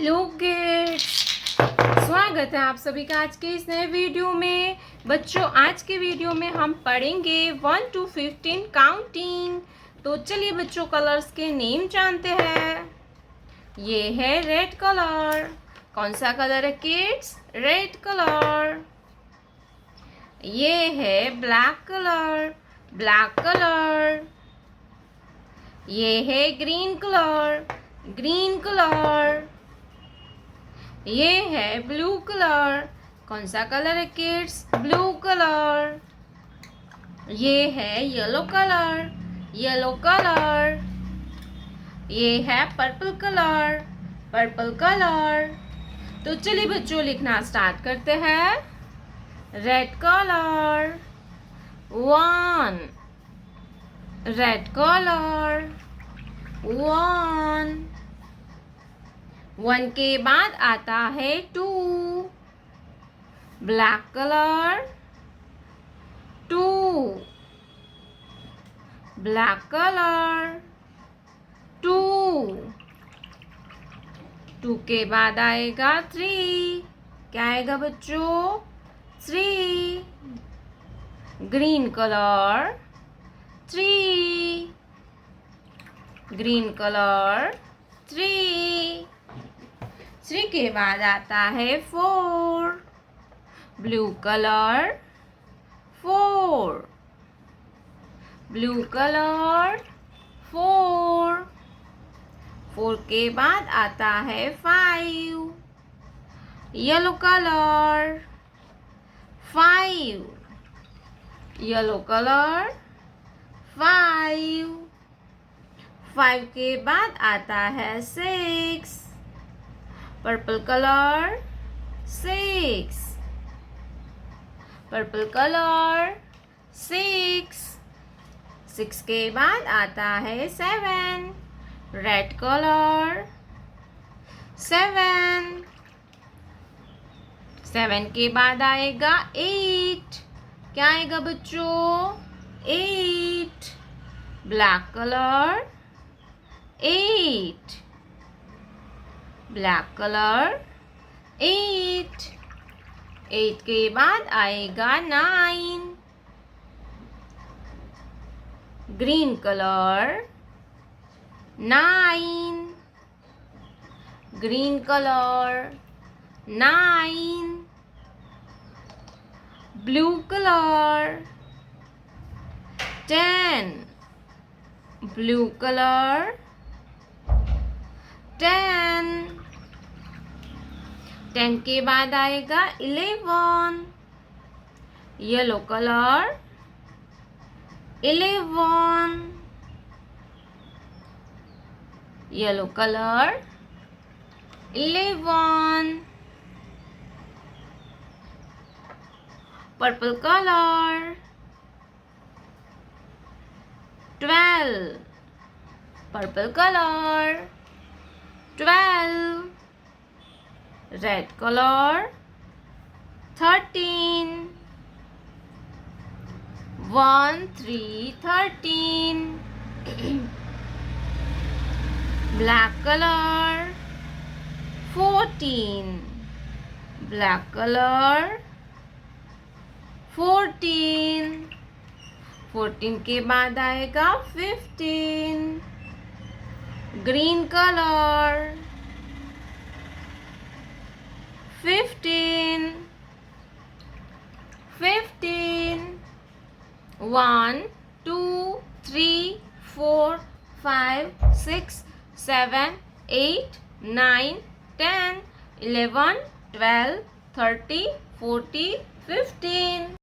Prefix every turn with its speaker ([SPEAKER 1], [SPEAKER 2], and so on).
[SPEAKER 1] Hello kids, स्वागत है आप सभी का आज के इस नए वीडियो में। बच्चों, आज के वीडियो में हम पढ़ेंगे 1 to 15 काउंटिंग। तो चलिए बच्चों, कलर्स के नेम जानते हैं। ये है रेड कलर। कौन सा कलर है किड्स? Red colour. ये है ब्लैक कलर। Black colour. ये है ग्रीन कलर। Green colour. ये है ब्लू कलर। कौन सा कलर है किड्स? Blue colour. ये है येलो कलर। Yellow colour. ये है पर्पल कलर। Purple colour. तो चलिए बच्चों, लिखना स्टार्ट करते हैं। Red colour 1। Red colour 1। 1 के बाद आता है 2। Black colour 2। Black colour 2। 2 के बाद आएगा 3। क्या आएगा बच्चों? 3। Green colour 3। Green colour 3। 3 के बाद आता है 4। Blue colour 4। Blue colour 4। 4 के बाद आता है 5। Yellow colour 5। Yellow colour 5। 5 के बाद आता है 6। Purple colour 6। Purple colour 6। 6 के बाद आता है 7। Red colour 7। 7 के बाद आएगा 8। क्या आएगा बच्चों? 8। Black colour 8। Black colour 8। 8 के बाद आएगा 9। Green colour 9। Green colour 9। Blue colour 10। Blue colour 10। 10 के बाद आएगा 11। Yellow colour 11। Yellow colour 11। Purple colour 12। Purple colour 12। Red colour 13। 1 3 13। Black colour 14। Black colour 14। 14 के बाद आएगा 15। Green colour 15। 15। 1 2 3 4 5 6 7 8 9 10 11 12 13 14 15।